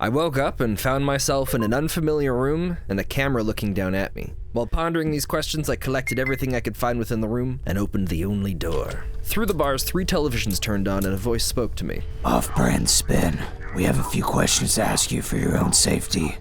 I woke up and found myself in an unfamiliar room and a camera looking down at me. While pondering these questions, I collected everything I could find within the room and opened the only door. Through the bars, 3 televisions turned on and a voice spoke to me. Off-brand spin. We have a few questions to ask you for your own safety.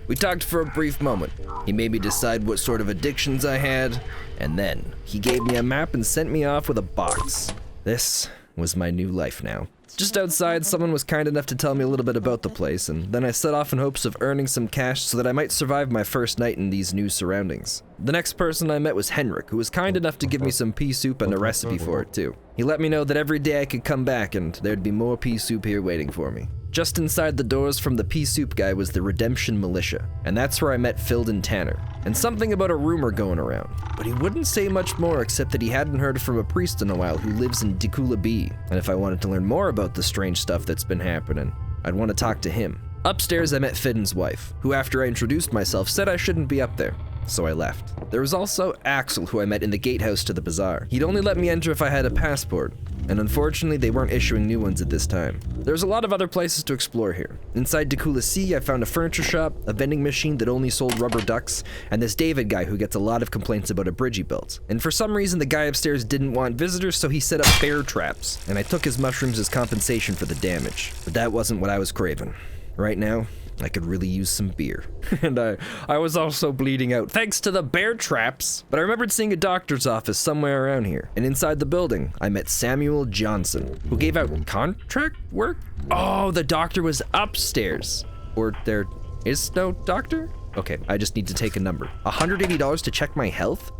We talked for a brief moment. He made me decide what sort of addictions I had, and then he gave me a map and sent me off with a box. This was my new life now. Just outside, someone was kind enough to tell me a little bit about the place, and then I set off in hopes of earning some cash so that I might survive my first night in these new surroundings. The next person I met was Henrik, who was kind enough to give me some pea soup and a recipe for it too. He let me know that every day I could come back and there'd be more pea soup here waiting for me. Just inside the doors from the pea soup guy was the Redemption Militia, and that's where I met Filled and Tanner, and something about a rumor going around. But he wouldn't say much more except that he hadn't heard from a priest in a while who lives in Dikula B, and if I wanted to learn more about the strange stuff that's been happening, I'd want to talk to him. Upstairs I met Fidden's wife, who after I introduced myself said I shouldn't be up there, so I left. There was also Axel, who I met in the gatehouse to the bazaar. He'd only let me enter if I had a passport, and unfortunately they weren't issuing new ones at this time. There's a lot of other places to explore here. Inside Dikula C, I found a furniture shop, a vending machine that only sold rubber ducks, and this David guy who gets a lot of complaints about a bridge he built. And for some reason the guy upstairs didn't want visitors, so he set up bear traps, and I took his mushrooms as compensation for the damage. But that wasn't what I was craving. Right now, I could really use some beer. And I was also bleeding out thanks to the bear traps. But I remembered seeing a doctor's office somewhere around here. And inside the building, I met Samuel Johnson, who gave out contract work? Oh, the doctor was upstairs. Or there is no doctor? Okay, I just need to take a number. $180 to check my health?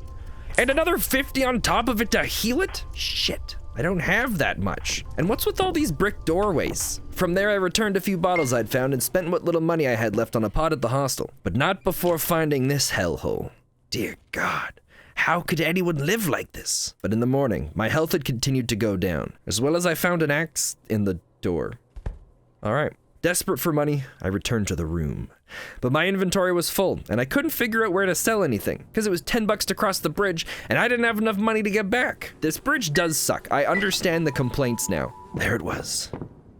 And another $50 on top of it to heal it? Shit. I don't have that much. And what's with all these brick doorways? From there, I returned a few bottles I'd found and spent what little money I had left on a pot at the hostel. But not before finding this hellhole. Dear God, how could anyone live like this? But in the morning, my health had continued to go down, as well as I found an axe in the door. All right. Desperate for money, I returned to the room. But my inventory was full, and I couldn't figure out where to sell anything, because it was $10 to cross the bridge, and I didn't have enough money to get back. This bridge does suck. I understand the complaints now. There it was.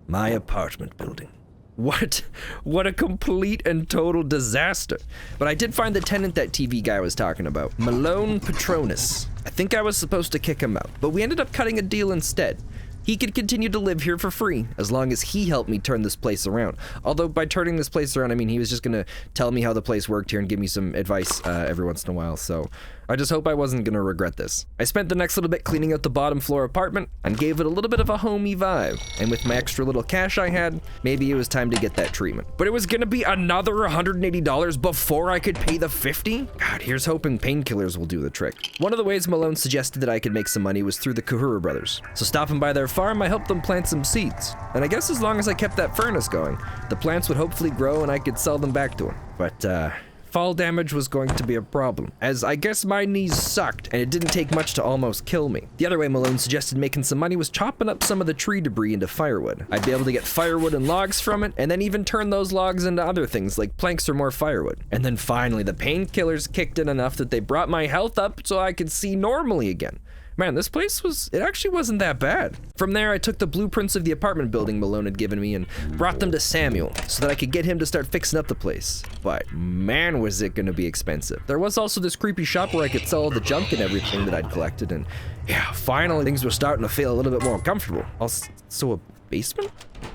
My apartment building. What a complete and total disaster. But I did find the tenant that TV guy was talking about, Malone Patronus. I think I was supposed to kick him out, but we ended up cutting a deal instead. He could continue to live here for free, as long as he helped me turn this place around. Although by turning this place around, I mean he was just gonna tell me how the place worked here and give me some advice every once in a while, so I just hope I wasn't gonna regret this. I spent the next little bit cleaning out the bottom floor apartment and gave it a little bit of a homey vibe. And with my extra little cash I had, maybe it was time to get that treatment. But it was gonna be another $180 before I could pay the $50? God, here's hoping painkillers will do the trick. One of the ways Malone suggested that I could make some money was through the Kahura brothers. So stopping by their farm, I helped them plant some seeds. And I guess as long as I kept that furnace going, the plants would hopefully grow and I could sell them back to them. But fall damage was going to be a problem, as I guess my knees sucked and it didn't take much to almost kill me. The other way Malone suggested making some money was chopping up some of the tree debris into firewood. I'd be able to get firewood and logs from it, and then even turn those logs into other things like planks or more firewood. And then finally, the painkillers kicked in enough that they brought my health up so I could see normally again. Man, this place it actually wasn't that bad. From there, I took the blueprints of the apartment building Malone had given me and brought them to Samuel so that I could get him to start fixing up the place. But man, was it gonna be expensive. There was also this creepy shop where I could sell all the junk and everything that I'd collected, and yeah, finally things were starting to feel a little bit more comfortable. Also, a basement?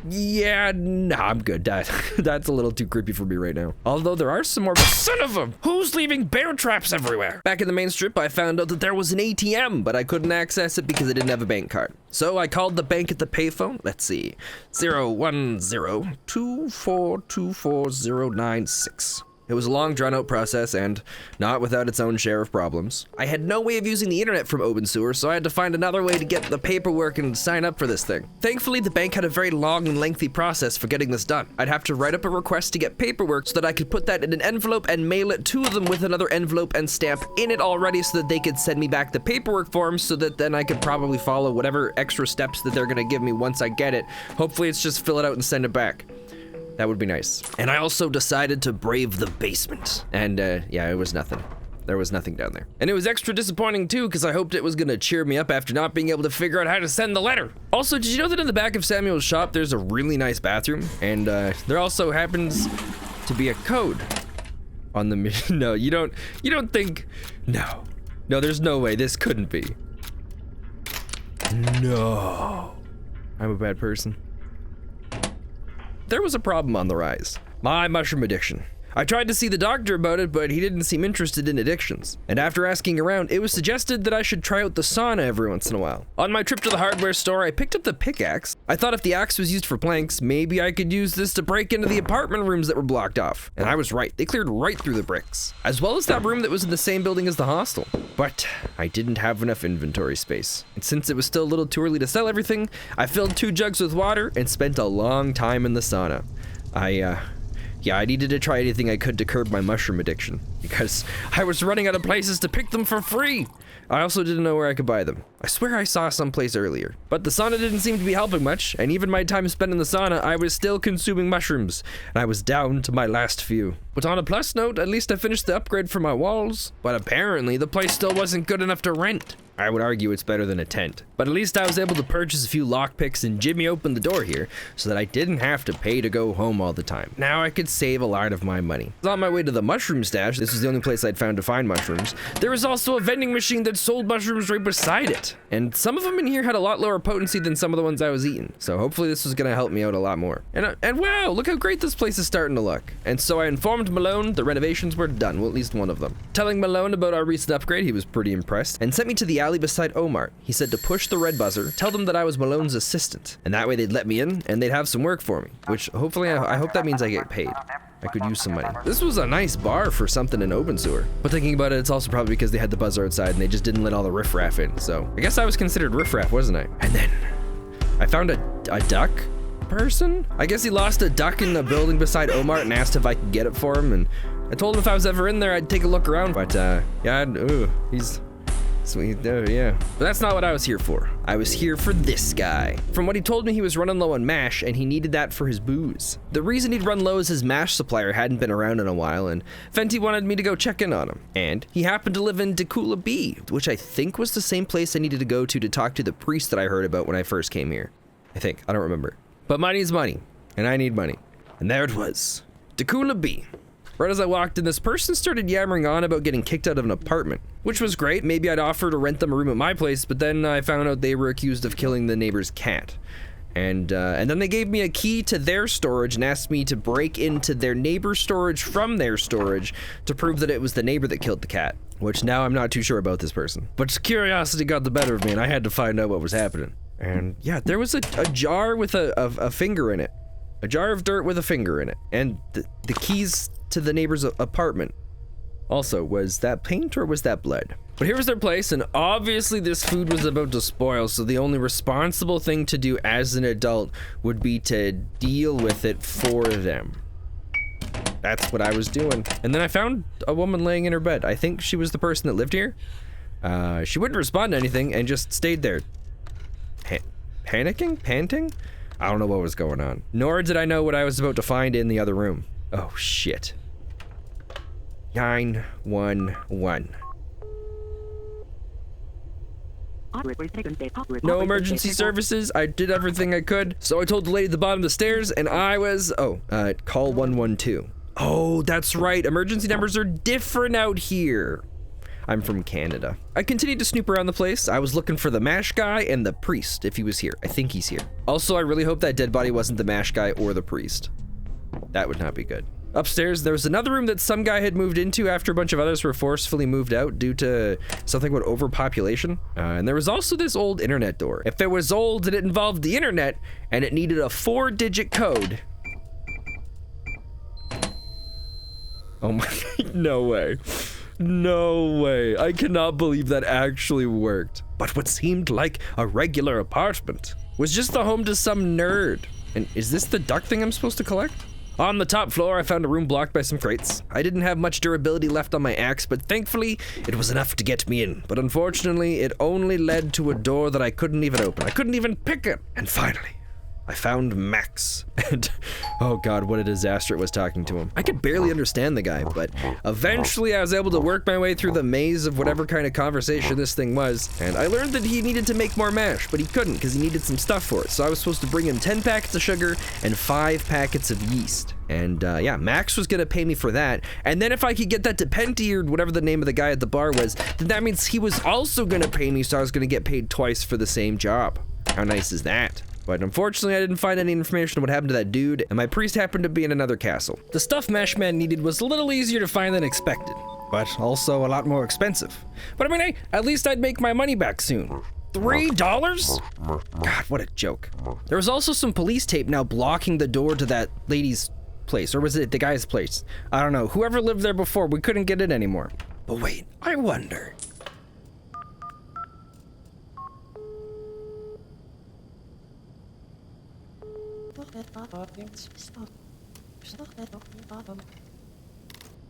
Yeah, nah, I'm good. That's a little too creepy for me right now. Although there are some more, but son of a, who's leaving bear traps everywhere? Back in the main strip, I found out that there was an ATM, but I couldn't access it because I didn't have a bank card. So I called the bank at the payphone. Let's see, 010-2424096. It was a long, drawn-out process, and not without its own share of problems. I had no way of using the internet from Obenseuer, so I had to find another way to get the paperwork and sign up for this thing. Thankfully, the bank had a very long and lengthy process for getting this done. I'd have to write up a request to get paperwork so that I could put that in an envelope and mail it to them with another envelope and stamp in it already so that they could send me back the paperwork form so that then I could probably follow whatever extra steps that they're gonna give me once I get it. Hopefully it's just fill it out and send it back. That would be nice. And I also decided to brave the basement. And yeah, it was nothing. there was nothing down there. And it was extra disappointing too, because I hoped it was gonna cheer me up after not being able to figure out how to send the letter. Also, did you know that in the back of Samuel's shop, there's a really nice bathroom? And there also happens to be a code on the no, you don't think, no, there's no way this couldn't be. No, I'm a bad person. There was a problem on the rise. My mushroom addiction. I tried to see the doctor about it, but he didn't seem interested in addictions. And after asking around, it was suggested that I should try out the sauna every once in a while. On my trip to the hardware store, I picked up the pickaxe. I thought if the axe was used for planks, maybe I could use this to break into the apartment rooms that were blocked off. And I was right, they cleared right through the bricks. As well as that room that was in the same building as the hostel. But I didn't have enough inventory space. And since it was still a little too early to sell everything, I filled 2 jugs with water and spent a long time in the sauna. Yeah, I needed to try anything I could to curb my mushroom addiction, because I was running out of places to pick them for free. I also didn't know where I could buy them. I swear I saw someplace earlier. But the sauna didn't seem to be helping much, and even my time spent in the sauna, I was still consuming mushrooms, and I was down to my last few. But on a plus note, at least I finished the upgrade for my walls. But apparently, the place still wasn't good enough to rent. I would argue it's better than a tent. But at least I was able to purchase a few lockpicks and Jimmy opened the door here so that I didn't have to pay to go home all the time. Now I could save a lot of my money. On my way to the mushroom stash, this was the only place I'd found to find mushrooms, there was also a vending machine that sold mushrooms right beside it. And some of them in here had a lot lower potency than some of the ones I was eating. So hopefully this was gonna help me out a lot more. And wow, look how great this place is starting to look. And so I informed Malone the renovations were done, well at least one of them. Telling Malone about our recent upgrade, he was pretty impressed and sent me to the alley beside Omar. He said to push the red buzzer, tell them that I was Malone's assistant, and that way they'd let me in and they'd have some work for me, which hopefully I hope that means I get paid. I could use some money. This was a nice bar for something in Obenseuer. But thinking about it, it's also probably because they had the buzzer outside and they just didn't let all the riffraff in. So I guess I was considered riffraff, wasn't I? And then I found a duck person? I guess he lost a duck in the building beside Omar and asked if I could get it for him. And I told him if I was ever in there, I'd take a look around. But yeah, he's sweet, yeah. But that's not what I was here for. I was here for this guy. From what he told me, he was running low on mash, and he needed that for his booze. The reason he'd run low is his mash supplier hadn't been around in a while, and Fenty wanted me to go check in on him. And he happened to live in Dakula B, which I think was the same place I needed to go to talk to the priest that I heard about when I first came here. I think, I don't remember. But money's money, and I need money. And there it was, Dakula B. Right as I walked in, this person started yammering on about getting kicked out of an apartment, which was great. Maybe I'd offer to rent them a room at my place, but then I found out they were accused of killing the neighbor's cat. And then they gave me a key to their storage and asked me to break into their neighbor's storage from their storage to prove that it was the neighbor that killed the cat, which now I'm not too sure about this person. But curiosity got the better of me and I had to find out what was happening. And yeah, there was a jar with a finger in it. A jar of dirt with a finger in it. And the keys to the neighbor's apartment. Also, was that paint or was that blood? But here was their place, and obviously this food was about to spoil, so the only responsible thing to do as an adult would be to deal with it for them. That's what I was doing. And then I found a woman laying in her bed. I think she was the person that lived here. She wouldn't respond to anything and just stayed there. Panicking? Panting? I don't know what was going on. Nor did I know what I was about to find in the other room. Oh, shit. 911. No emergency services. I did everything I could. So I told the lady at the bottom of the stairs and I was, call 112. Oh, that's right. Emergency numbers are different out here. I'm from Canada. I continued to snoop around the place. I was looking for the MASH guy and the priest, if he was here. I think he's here. Also, I really hope that dead body wasn't the MASH guy or the priest. That would not be good. Upstairs, there was another room that some guy had moved into after a bunch of others were forcefully moved out due to something about overpopulation. And there was also this old internet door. If it was old and it involved the internet and it needed a 4-digit code. Oh my, no way. No way. I cannot believe that actually worked. But what seemed like a regular apartment was just the home to some nerd. And is this the duck thing I'm supposed to collect? On the top floor, I found a room blocked by some crates. I didn't have much durability left on my axe, but thankfully, it was enough to get me in. But unfortunately, it only led to a door that I couldn't even open. I couldn't even pick it. And finally, I found Max. And oh god, what a disaster it was talking to him. I could barely understand the guy, but eventually I was able to work my way through the maze of whatever kind of conversation this thing was, and I learned that he needed to make more mash, but he couldn't because he needed some stuff for it. So I was supposed to bring him 10 packets of sugar and 5 packets of yeast. And yeah, Max was gonna pay me for that. And then if I could get that to Penty or whatever the name of the guy at the bar was, then that means he was also gonna pay me, so I was gonna get paid twice for the same job. How nice is that? But unfortunately, I didn't find any information on what happened to that dude, and my priest happened to be in another castle. The stuff Mashman needed was a little easier to find than expected, but also a lot more expensive. But I mean, hey, at least I'd make my money back soon. $3? God, what a joke. There was also some police tape now blocking the door to that lady's place, or was it the guy's place? I don't know. Whoever lived there before, we couldn't get in anymore. But wait, I wonder.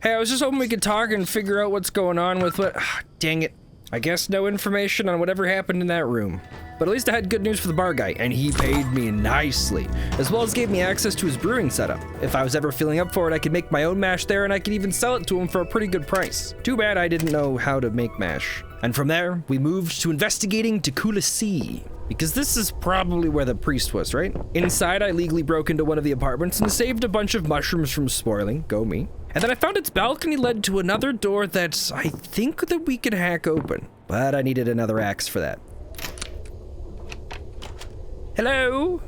Hey, I was just hoping we could talk and figure out what's going on with what... dang it. I guess no information on whatever happened in that room. But at least I had good news for the bar guy, and he paid me nicely, as well as gave me access to his brewing setup. If I was ever feeling up for it, I could make my own mash there, and I could even sell it to him for a pretty good price. Too bad I didn't know how to make mash. And from there, we moved to investigating Tekula Sea, because this is probably where the priest was, right? Inside, I legally broke into one of the apartments and saved a bunch of mushrooms from spoiling. Go me. And then I found its balcony led to another door that I think that we could hack open, but I needed another axe for that. Hello?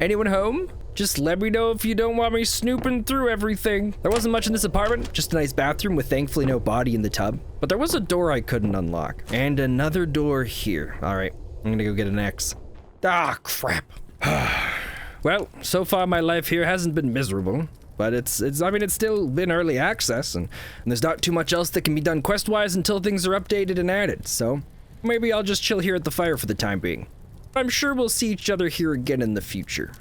Anyone home? Just let me know if you don't want me snooping through everything. There wasn't much in this apartment, just a nice bathroom with thankfully no body in the tub. But there was a door I couldn't unlock. And another door here. All right, I'm gonna go get an axe. Ah, crap. Well, so far my life here hasn't been miserable. But it's still been early access, and there's not too much else that can be done quest-wise until things are updated and added, so maybe I'll just chill here at the fire for the time being. I'm sure we'll see each other here again in the future.